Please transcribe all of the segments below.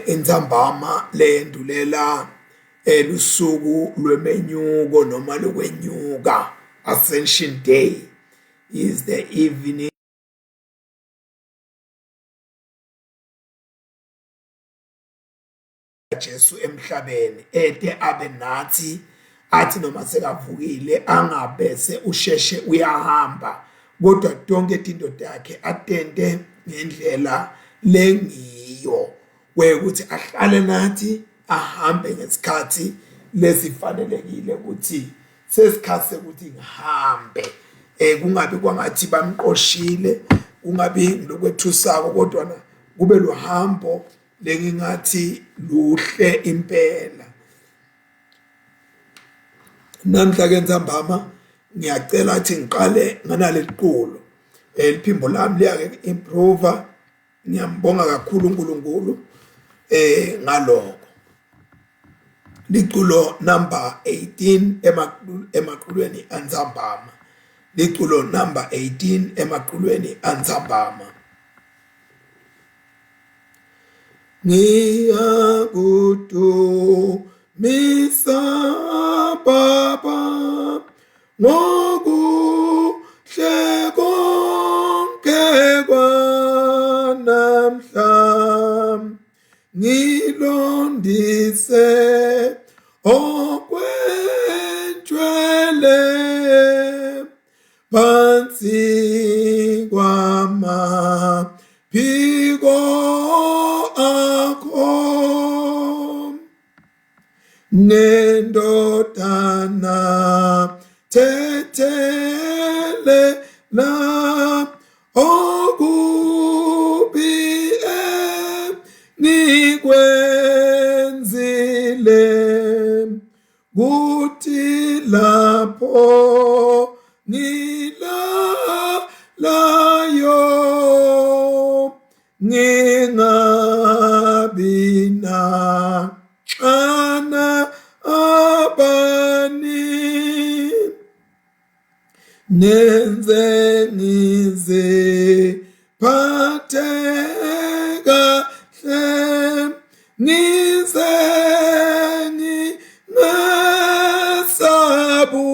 indzambama lendulela lusuku lwemenyuko noma lokwenyuka. Ascension Day is the evening Jesu emhlabeni ete abe nathi athi noma sekavukile angabese usheshe uyahamba kodwa tonke tinto yakhe atende ngendlela lengiyo ukuthi ahlale nathi ahambe ngesikhathi lesifanelekile ukuthi sesikhathi ukuthi ngihambe kungabi kwangathi bamqoshile kungabi lokwethusako kodwa kube lohambo lengingathi luhle impela. Namhla ke ntsambama ngiyacela ukuthi ngiqale nganaleliqulo liphimbo lami liyake improve. Ngiyambonga kakhulu uNkulunkulu ngaloko. Liqulo number 18 emaqulweni antsambama. Liqulo number 18 emaqulweni antsambama. Ngiyakudumisa Baba ngokuhle konke kwanamhla ngilondise okwentshwele phansi kwamaphiko akho nendodana thethelela okubi engikwenzile kuthi lapho ngilalayo ngingabi naxana abani nenze ngiziphathe kahle ngize ngingesabu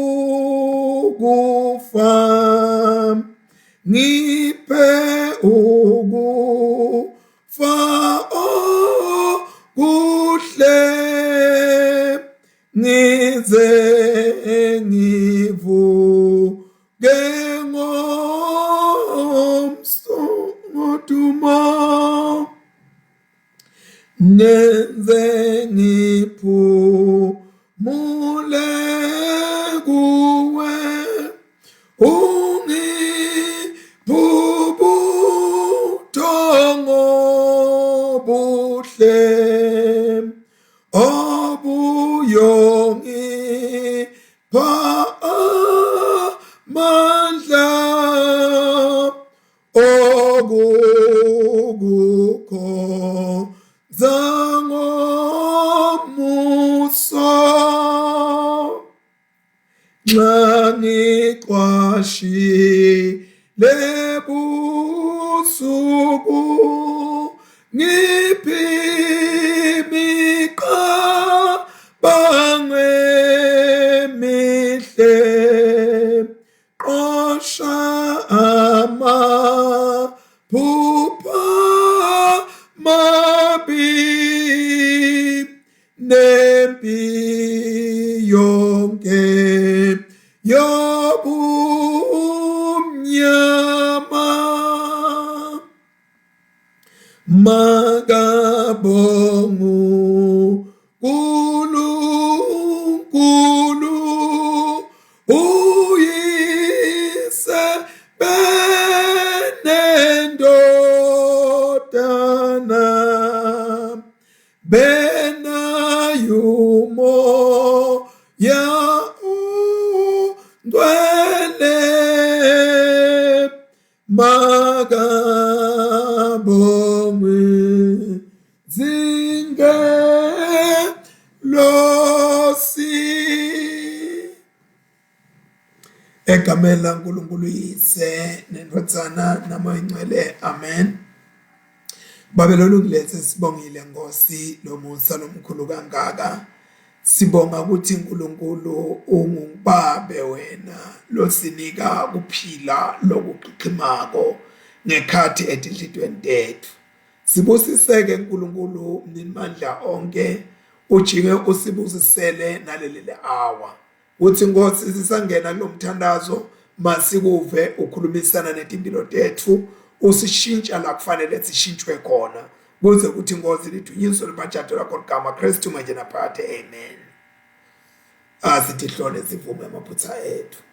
kufa ngiphe ukufa okuhle ngize ngivuke ngomsodumo nenze ngiphumule kuwe ungibhubhutongo buhle obuyongipha amandla okukukhonza ngomuso nxa ngiqwashile busuku ngiphimiqabange mihle qosha amaphupha mabi nempi yonke yobumnyama makabongu uNkulunkulu uyise benendodana benayumoya ungcwele makabonge zingelosi egameni laNkulunkulu yise nendodzana namoya ingcwele. Amen. Babelolu ngiletse sibongile Nkosi lo musa nomkhulu kangaka. Sibonga ukuthi uNkulunkulu ungubabe wena losinika kuphila lokuqhimako ngekhathi etinhlitweni tethu. Sibusiseke uNkulunkulu mnimandla onke ujike usibusisele naleli hour. Uthi Nkosi sisangena kulomthandazo masikuve ukhulumisana netimpilo tethu usishintsha la kufanele sishintshwe khona kuze kuthi Nkosi lidunyiswe libhajato lakho ligama Kristu manje naphakade amen. Asithi hlole sivume amaphutha ethu.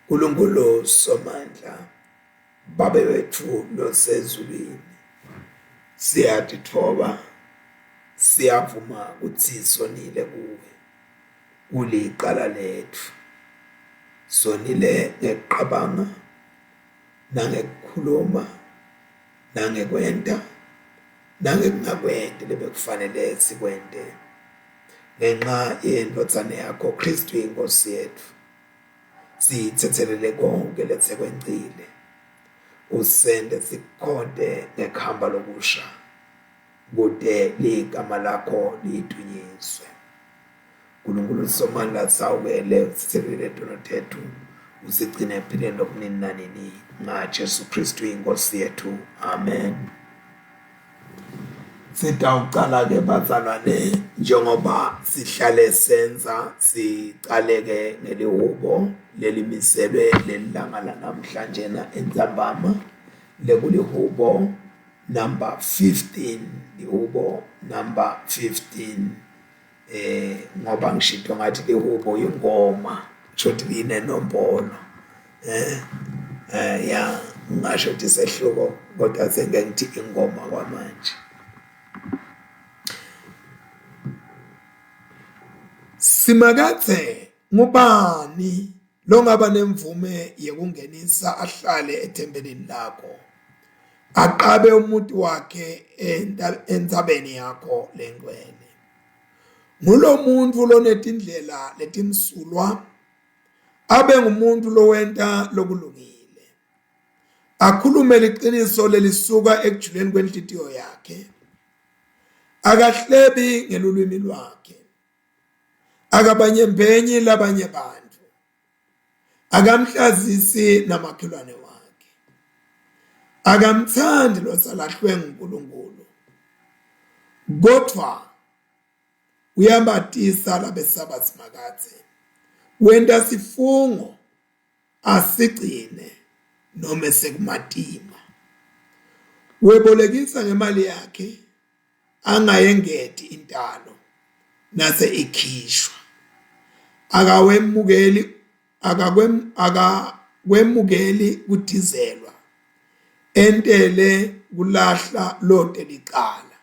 uNkulunkulu somandla babe wethu losezulwini siyatithoba siyavuma ukuthi sonile kuwe kuliqala lethu sonile ngeqabanga nangekukhuluma nangekwenta nangekungakwenti lebekufanele sikwente ngenxa yendodzana yakho Kristu inkosi yethu sithethelele konke letsekwencile usende sikhonde ngekhamba lokusha kude ligama lakho lidunyiswe. uNkulunkulu somandla sawukele sithelele dono tethu usigcine ephileni lokunini nanini ngaJesu Kristu inkosi yethu amen. Sitawuqala ke bazalwane njengoba sihlale senza sicaleke ngelihubo lelimiselwe lelanga namhlanje na entsambama lekulihubo number 15 lihubo number 15 ngoba ngishito ngathi lihubo ingoma shothi line nombolo ya ngasho ukuthi sehluko kodwa sengeke ngithi ingoma kwamanje. Simakathe ngubani longaba nemvume yekungenisa ahlale ethembelini lakho aqabe umuntu wakhe entsabeni yakho lengwele. Ngulo muntu lonetindlela letimsulwa abe ngumuntu lowenta lokulungile akhulume liqiniso lelisuka ekujuleni kwenhlitiyo yakhe akahlebi ngelulwimi lwakhe akabanyembenyi labanye bantu akamhlazisi namakhelwane wakhe akamthandi losalahlwe nguNkulunkulu kodwa uyabatisa labesaba simakathe wenda sifungo asigcine noma sekumatima webolekisa ngemali yakhe angayengeti intalo nase ikhishwa akawemukeli kudizelwa entele kulahla lote liqala.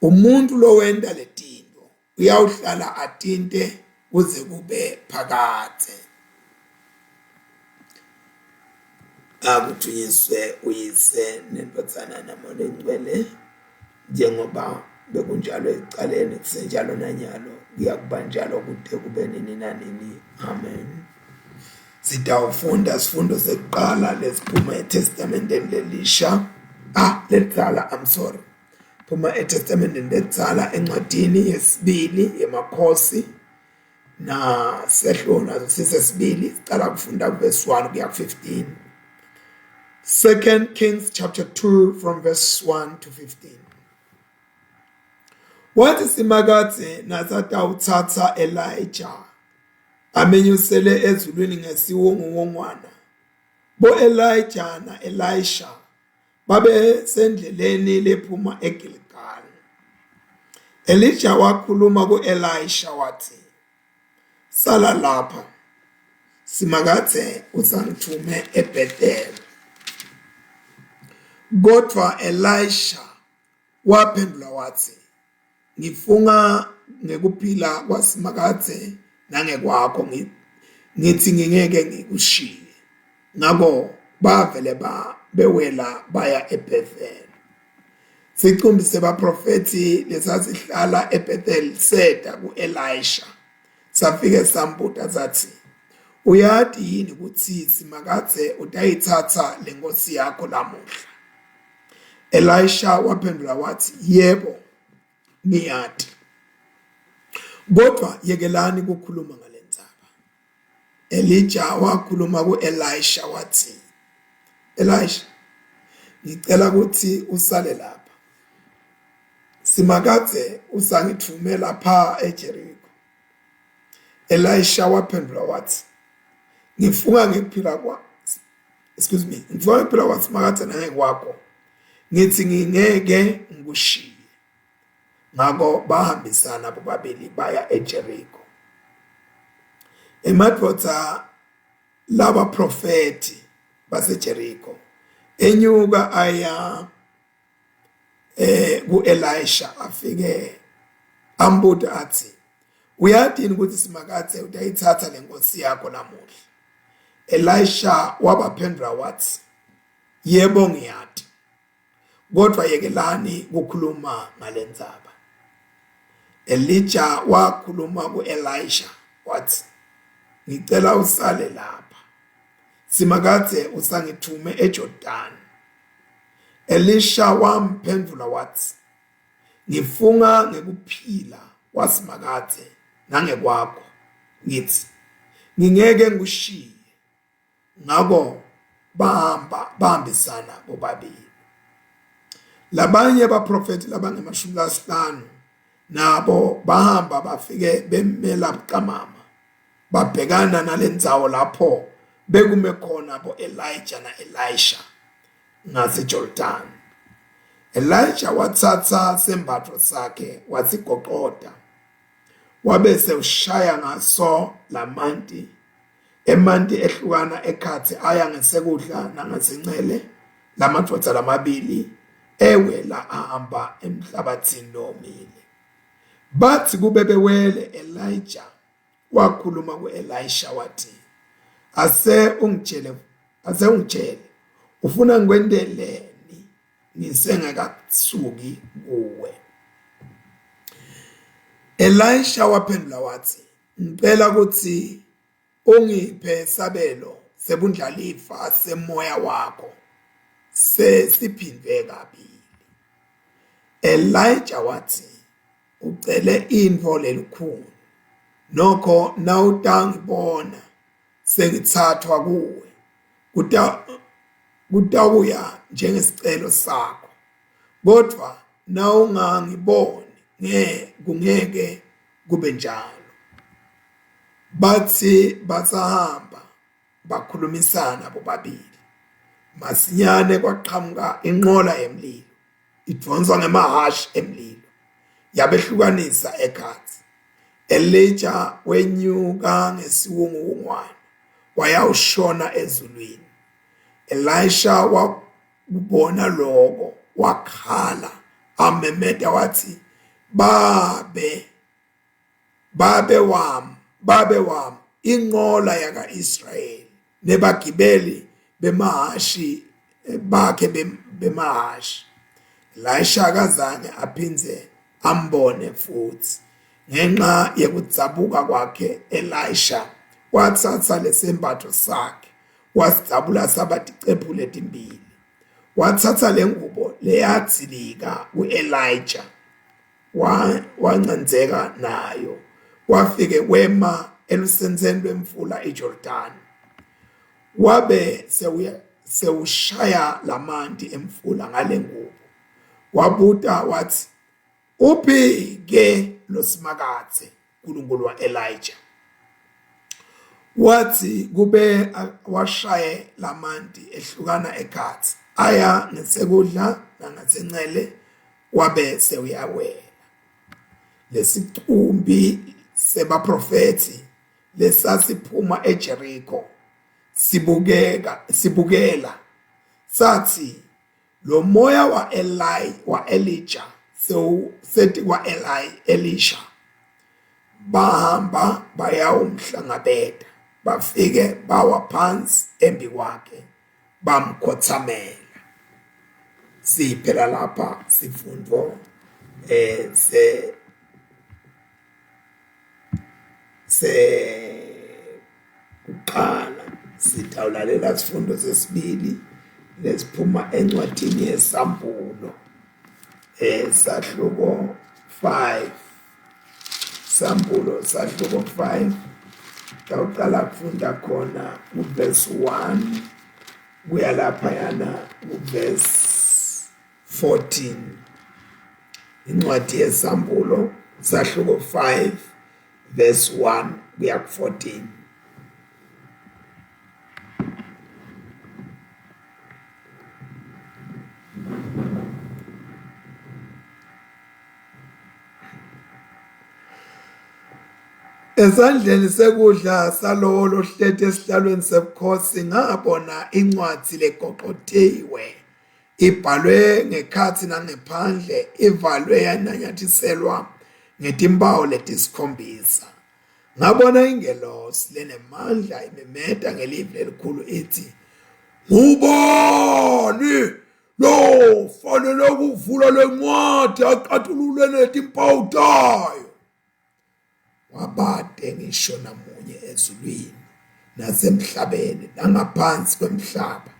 Umuntu lowenda letinto uyawuhlala atinte kuze kube phakathe. Akuthunyiswe uyise nendodzana namona engcwele njengoba bekunjalo ecaleni kusenjalo nanyalo kuyakuba njalo kude kube nini nanini amen. Sitawufunda sifundo sekuqala lesiphuma eTestamenteni lelisha ledzala phuma eTestamenteni ledzala encwadini yesibili yemakhosi na sehlona sisesibili siqala kufunda verse 1 kuya 15. 2 Kings chapter 2 from verse 1 to 15. Wathi simakathe nasatawuthatha Elijah amenyusele ezulwini ngesiwongwongwana bo Elijah na Elisha babe sendleleni lephuma eGilgal. Elijah wakhuluma ku-Elisha wathi sala lapha simakathe usangithume eBethel. Kodwa Elisha waphendula wathi ngifunga ngekuphila kwasimakathe nangekwakho ngithi ngingeke ngikushiye. Ngakho bavele bewela baya eBethel. Sicumbi sebaprofeti lesasihlala eBethel seda ku-Elisha safike sambuta sathi Uyathi yini ukuthi simakathe utayithatha lenkosi yakho lamuhla? Elisha waphendula wathi, yebo, ngiyati. Kodwa yekelani ukukhuluma ngalendzaba. Elijah wakhuluma ku-Elisha wathi, Elisha, ngicela ukuthi usale lapha. Simakathe usangithumela pha eJericho. Elisha waphendula wathi, ngifunga ngephila kwathi simakathe nangekwakho. Ngithi ngingeke ngikushiye. Ngakho bahambisana bobabili baya eJericho. Emadvodza laba profeti baseJericho enyuka aya ku-Elisha afike ambuza athi, uyadini ukuthi simakathe utayithatha lenkosi yakho lamuhla? Elisha wabaphendula wathi, yebo, ngiyati. Kodwa yekelani ukukhuluma ngalendzaba. Elijah wakhuluma ku-Elisha wathi, ngicela usale lapha. Simakathe usangithume eJordani. Elisha wamphendula wathi, ngifunga ngekuphila kwasimakathe nangekwakho. Ngithi ngingeke ngikushiye. Ngakho bahambisana bobabili. Labanye abaprofeti labangama-50 nabo bahamba bafike bemela buqamama, babhekana nalendzawo lapho bekume khona bo-Elijah na-Elisha ngaseJordan. Elijah wathatha sembatho sakhe wasigoqoda, wabese ushaya ngaso lamanti, emanti ehlukana ekhathi aya ngasekudla nangasencele, lamadvodza lamabili ewela ahamba emhlabathini omile. Bathi kube bewele, Elijah wakhuluma ku-Elisha wathi, ase ungitshele ufuna ngikwendeleni ngisengakasuki kuwe. Elisha waphendula wathi, ngicela ukuthi ungiphe sabelo sebundlalifa semoya wakho sesiphindwe kabili. Elijah wathi, ucele intfo lelikhulu, nokho nawutangibona sengithathwa kuwe kutawuya njengesicelo sakho. Kodwa nawungangiboni kungeke kube njalo. Bathi basahamba bakhulumisana bobabili. Masinyane kwaqhamuka inqola yemlilo, idvonswa ngemahashi emlilo, yabehlukanisa ekhatsi. Elijah wenyuka ngesiwungungwana wayawushona ezulwini. Elisha wakubona lokho, wakhala amemeta wathi, babe wami, inqola yaka-Israyeli nebagibeli bemahashi bakhe bemahashi. Elisha akazange aphindze ambone futhi. Ngenxa yekudzabuka kwakhe, Elisha wathatha lesembatho sakhe wasidabula saba ticephu letimbili. Wathatha lengubo leyadzilika ku-Elijah wancandzeka nayo, wafike wema elusenzeni lwemfula iJordani. Wabe sewushaya lamanti emfula ngale ngubo. Wabuta wathi, uphi ke losimakathe uNkulunkulu wa-Elijah? Wathi kube washaye lamanti ehlukana ekhatsi aya ngesekudla nangasencele, wabe sewuyawela. Lesicumbi sebaprofeti lesasiphuma eJericho sibukela sathi, lo moya wa Elijah sethi Elisha. Bahamba bayawumhlangabeta, bafike bawa phansi embi kwakhe bamkhothamela. Siphela lapha sifundo kuqala sitawulalela sifundo sesibili lesiphuma encwadini yesambulo sahluko 5 sambulo sahluko 5 tawuqala kufunda khona uverse 1 kuya lapha yana uverse 14 incwadi yesambulo sahluko 5 verse 1 kuya ku 14. Esandleni sekudla salowo lohlethe esihlalweni sebukhosi ngabona incwadi legoqothiwe ibhalwe ngekhathi nangephandle ivalwe yananyathiselwa ngetimpawu letisikhombisa. Ngabona ingelosi lenemandla imemeta ngelizwi elikhulu ithi, "Ngubani lo fanele ukuvula lencwadi aqathulule netimpawu tayo?" Wabade ngisho namunye ezulwini nasemhlabeni nangaphansi kwemhlaba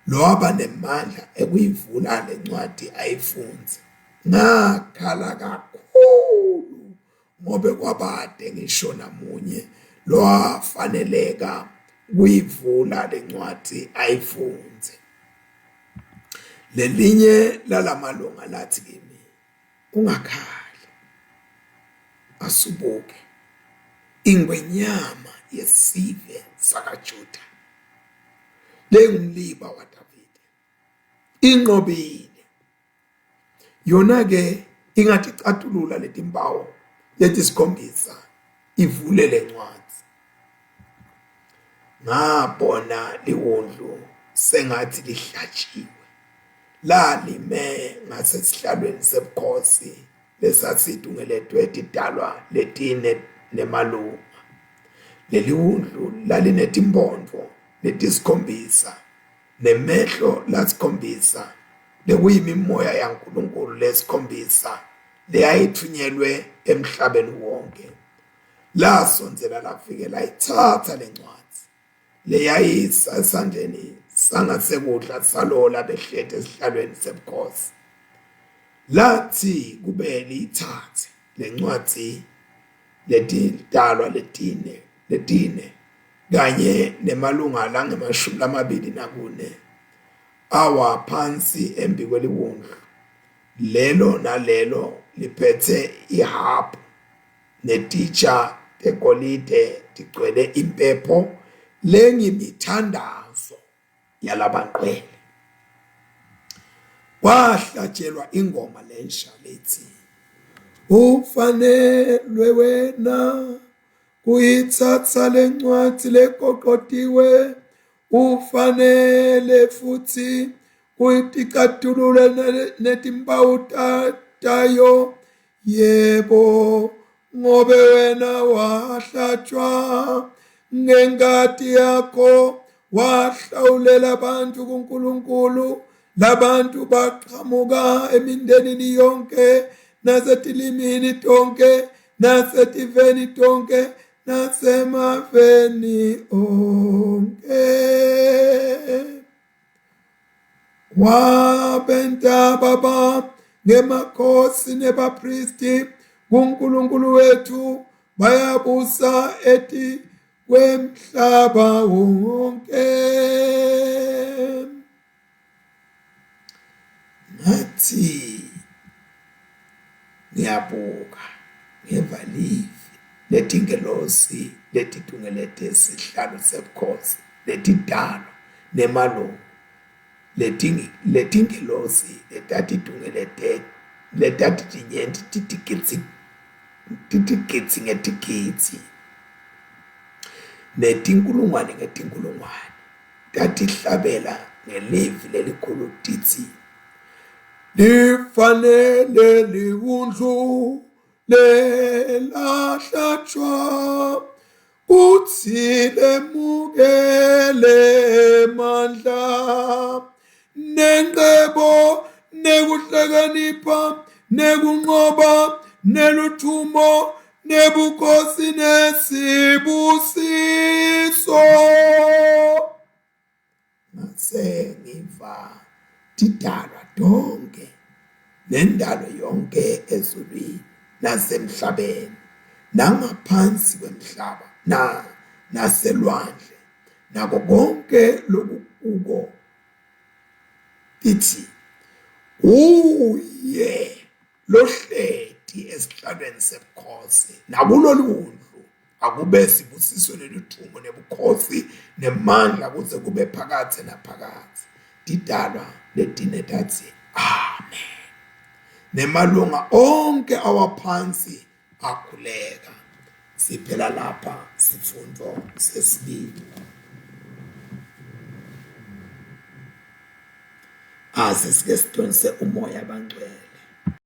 loba nemandla ekuyivula lencwadi ayifunze. Ngakhala kakhulu ngobe kwabade ngisho namunye lo afaneleka kuyivula lencwadi ayifunze. Lelinye lalamalunga lathi kimi, "Ungakhali, asubuke. Ingwenyama yesive sakaJuda, lengumliba waDavide, inqobile. Yona ke ingathi cathulula letimpawu letisikhombisa ivule lencwadi." Ngabona liwundlu sengathi lihlatshiwe lalime ngasesihlalweni sebukhosi lesasithungelethwe tidalwa letine nemalunga. Leli wundlu lalinetimpondo letisikhombisa nemehlo lasikhombisa lekuyimimoya yaNkulunkulu lesikhombisa leyayithunyelwe emhlabeni wonke. Lasonzela lafike layithatha lencwadi leyayisa esandleni sangasekudla salowo labehlethe esihlalweni sebukhosi. Lathi kube liyithathe lencwadi letidalwa letine kanye nemalunga lange-24 awa phansi embi kweliwundlu. Lelo nalelo liphethe ihabhu netitsha tegolide tigcwele impepho lengimithandazo yalabanqwele. Kwahlatshelwa ingoma lensha lethi, "Ufanelwe wena kuyithatha lencwadi legoqotiwe, ufanele futhi kuyicathulula netimpawu tayo. Yebo, ngobe wena wahlatshwa ngenkati yakho, wahlawulela abantu kuNkulunkulu. Labantu baqhamuka emindenini yonke, nasetilimini tonke, nasetiveni tonke, nasemaveni onke. Wabenta baba ngemakhosi nebapristi kuNkulunkulu wethu, bayabusa eti kwemhlaba wonke." Ngathi ngiyabuka ngevalivi letingelosi letithungelete isihlalo sebukhosi letidalwa nemalunga. Letingelosi letatithungelete letatijinyenti titigitsi ngetigitsi netinkulungwane ngetinkulungwane tatihlabela ngelivi lelikhulu tithi, "Lifanele liwundlu lelahlatshwa, kuthi lemukele mandla nengcebo nekuhlakanipha nekunqoba neluthumo nebukhosi nesibusiso. Ngase ngiva tidalwa donke nendalo yonke ezulwini nasemhlabeni nangaphansi kwemhlaba naselwandle nako konke lokukuko lithi uye lohleti esihlalweni sebukhosi nakulolundlu akube sibusiso neluthumo nebukhosi nemandla kuze kube phakathe naphakathe. Didalwa ledine dathi amen. Nemalunga onke awaphansi akhuleka. Siphela lapha sifundo sesibili. Asesike sidonse umoya bangcwele.